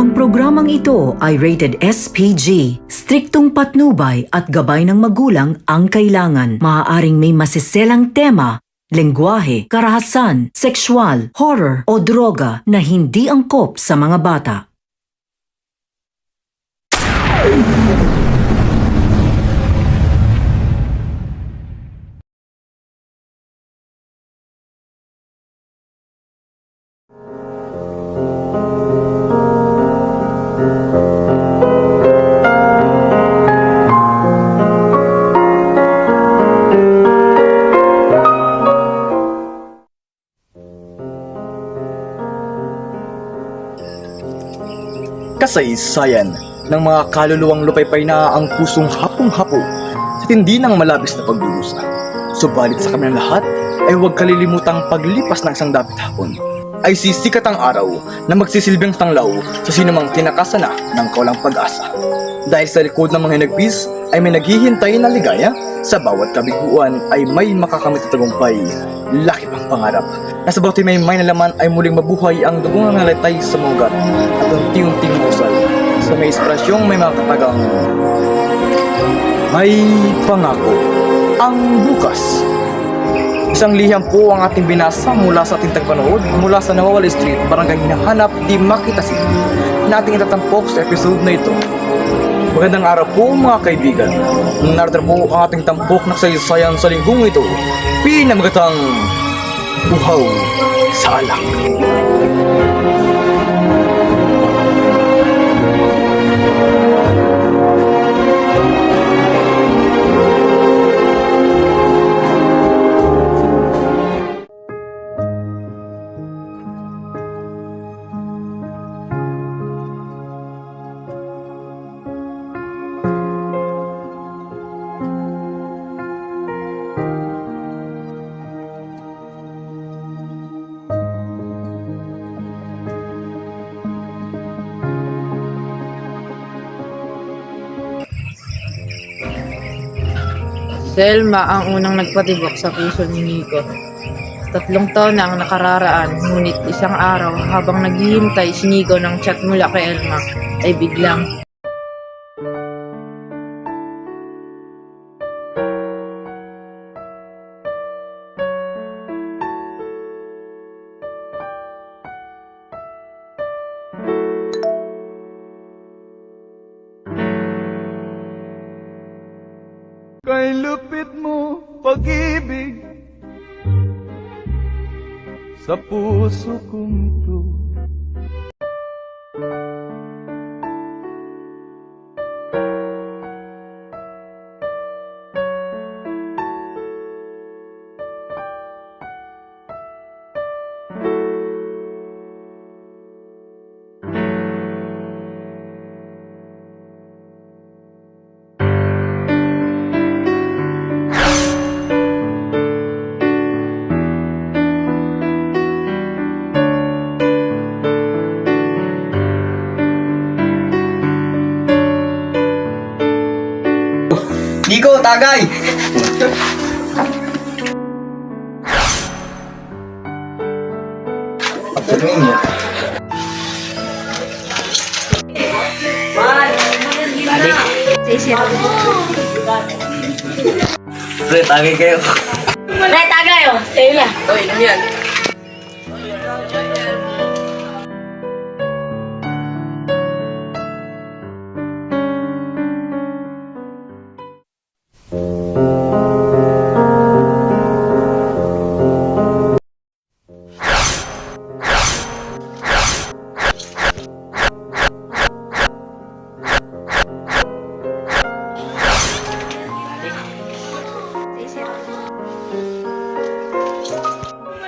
Ang programang ito ay rated SPG. Striktong patnubay at gabay ng magulang ang kailangan. Maaaring may masiselang tema, lengguwahe, karahasan, sexual, horror o droga na hindi angkop sa mga bata. Kasaysayan ng mga kaluluwang lupaypay na ang pusong hapong-hapo sa tindi ng malabis na pagdurusa. Subalit sa kanilang lahat ay huwag kalilimutang paglipas ng isang dapit hapon ay sisikat ang araw na magsisilbing tanglaw sa sinumang tinakasana ng kawalang pag-asa. Dahil sa likod ng mga hinagpis ay may naghihintay na ligaya, sa bawat kabiguan ay may makakamit na tagumpay. Laki pang pangarap na sa bawat may nalaman ay muling mabuhay ang dugong nangalitay sa mga ugat at unti-unting musal sa may inspirasyong may mga katagang may pangako ang bukas. Isang liham po ang ating binasa mula sa ating tagpanood mula sa Nawawala Street, Barangay Hinahanap, Di Makita City na ating itatampok sa episode na ito. Magandang araw po mga kaibigan. Narito po ang ating tampok na kasaysayan sa linggong ito. Pinamagatang Uhaw sa Alak. Selma ang unang nagpatibok sa puso ni Nico. 3 taon na ang nakararaan, ngunit isang araw habang naghihintay si Nico ng chat mula kay Elma, ay biglang Kay lupit mo pag-ibig sa puso kong ito. Nico, tagay! Pagdating niyo. Pre, tagay kayo. Pre, tagay oh. Tayo na. "Oy, ano yan?"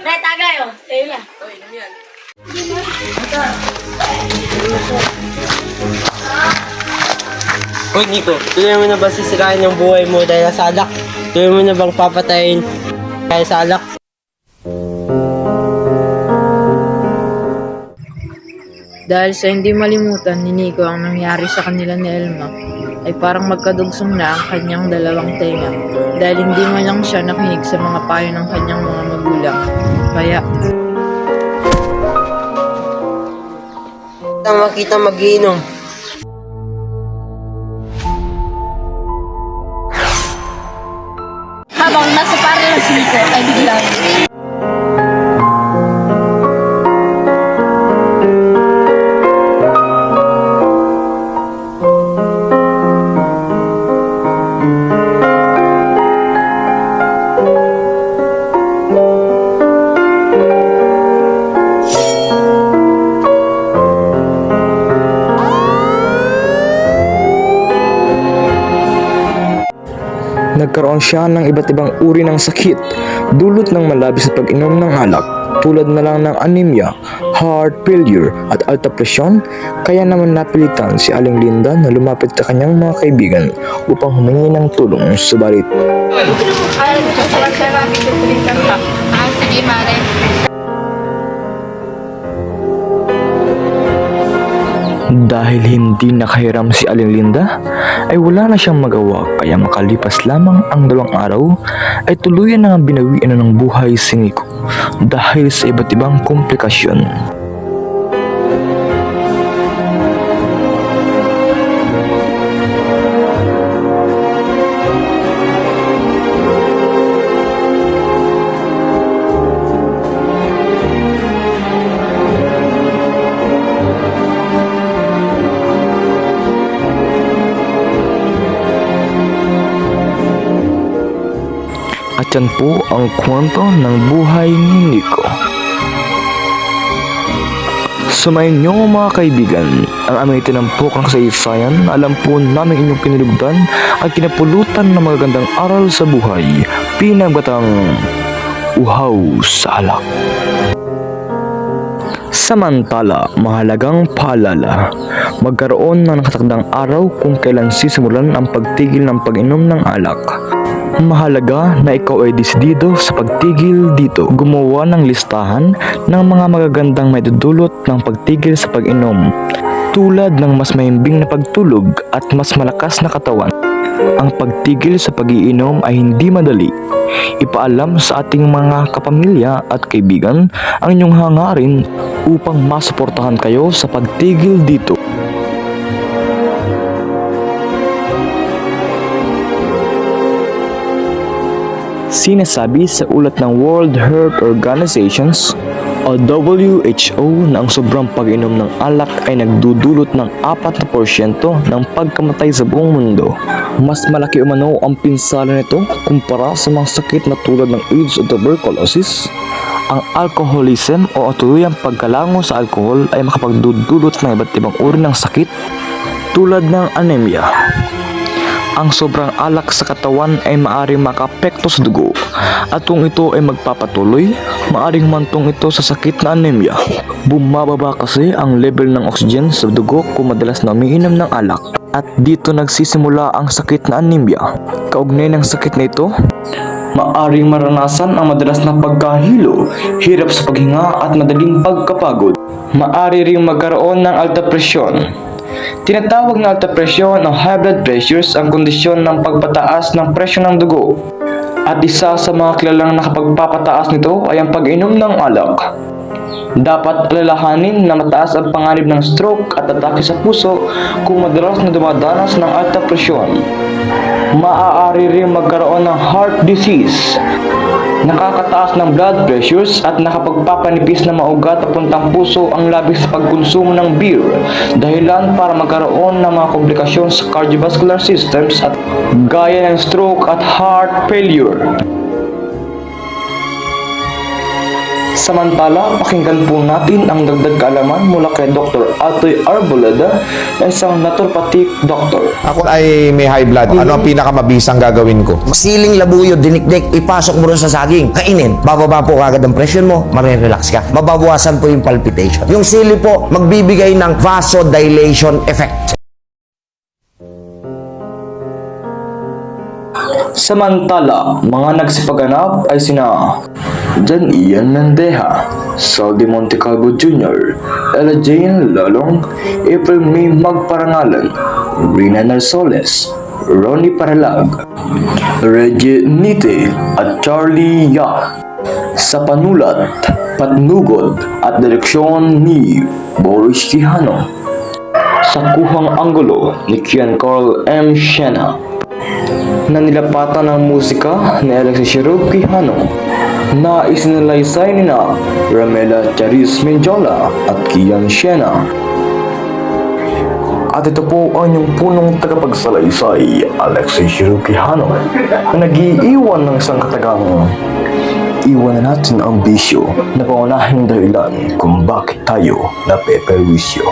Pre, tagay oh. Tayo na. "Oy, ano yan?" Uy, Nico, tuloy mo na ba sisirain yung buhay mo dahil sa alak? Tuloy mo na bang papatayin dahil sa alak? Dahil sa hindi malimutan ni Nico ang nangyari sa kanila ni Elma, ay parang magkadugsong na ang kanyang dalawang tenga dahil hindi man lang siya nakinig sa mga payo ng kanyang mga magulang. Kaya Tama kita mag-iinom. Habang nasa parang si Nico ay biglang Nagkaroon siya ng iba't ibang uri ng sakit, dulot ng malabis na pag-inom ng alak, tulad na lang ng anemia, heart failure at alta presyon. Kaya naman napilitan si Aling Linda na lumapit sa kanyang mga kaibigan upang humingi ng tulong. Subalit sige, Mare. dahil hindi nakahiram si Aling Linda, ay wala na siyang magawa, kaya makalipas lamang ang 2 araw ay tuluyan na binawian na ng buhay si Nico dahil sa iba't ibang komplikasyon. At yan po ang kwento ng buhay ni Nico. Sumayin niyo mga kaibigan ang aming tinampokang kasaysayan. Alam po namin inyong kinilugdan at kinapulutan ng magagandang aral sa buhay. Pinagbatang uhaw sa alak. Samantala, mahalagang paalala, magkaroon ng nakatakdang araw kung kailan sisimulan ang pagtigil ng pag-inom ng alak. Mahalaga na ikaw ay desidido sa pagtigil dito. Gumawa ng listahan ng mga magagandang maidudulot ng pagtigil sa pag-inom, tulad ng mas mahimbing na pagtulog at mas malakas na katawan. Ang pagtigil sa pag-iinom ay hindi madali. Ipaalam sa ating mga kapamilya at kaibigan ang inyong hangarin upang masuportahan kayo sa pagtigil dito. Sinasabi sa ulat ng World Health Organizations o WHO na ang sobrang pag-inom ng alak ay nagdudulot ng 4% ng pagkamatay sa buong mundo. Mas malaki umano ang pinsala nito kumpara sa mga sakit na tulad ng AIDS o tuberculosis. Ang alcoholism o tuluyang pagkalango sa alkohol ay makapagdudulot ng iba't ibang uri ng sakit tulad ng anemia. Ang sobrang alak sa katawan ay maaaring makaapekto sa dugo at kung ito ay magpapatuloy, maaaring humantong ito sa sakit na anemia. Bumababa kasi ang level ng oxygen sa dugo kung madalas na umiinom ng alak at dito nagsisimula ang sakit na anemia. Kaugnay ng sakit na ito, maaaring maranasan ang madalas na pagkahilo, hirap sa paghinga at madaling pagkapagod. Maaari ring magkaroon ng alta presyon. Tinatawag na alta presyon o high blood pressures ang kondisyon ng pagpataas ng presyon ng dugo. At isa sa mga kilalang nakapagpapataas nito ay ang pag-inom ng alak. Dapat alalahanin na mataas ang panganib ng stroke at atake sa puso kung madalas na dumadanas ng alta presyon. Maaari rin magkaroon ng heart disease, nakakataas ng blood pressures at nakapagpapanipis na maugat papuntang puso ang labis sa pagkonsumo ng beer, dahilan para magkaroon ng mga komplikasyon sa cardiovascular systems at gaya ng stroke at heart failure. Samantala, pakinggan po natin ang dagdag kaalaman mula kay Dr. Atoy Arboleda na isang naturopathic doctor. Ako ay may high blood. Ano ang pinakamabisang gagawin ko? Siling labuyo, dinikdik, ipasok mo rin sa saging, kainin. Bababa po agad ang presyon mo, marirelax ka. Mababawasan po yung palpitation. Yung sili po, magbibigay ng vasodilation effect. Samantala, mga nagsipaganap ay sina John Ian Landeja, Saudi Montecalvo Jr., Ella Jane Lalong, April May Magparangalan, Rina Narsoles, Ronnie Paralag, Reggie Nite at Charlie Ya. Sa panulat, Patnugod at direksyon ni Boris Quijano. Sa kuhang anggulo ni Kian Carl M. Siena. Na nilapatan ng musika ni Alexis Shirub Quijano na isinalaysay ni na Ramela Charis Menjola at Kian Siena. At ito po ang inyong punong tagapagsalaysay, Alexis Shirub Quijano, na nag-iiwan ng isang katagang iwan na natin ang bisyo na pangunahing dahilan kung bakit tayo napeperwisyo.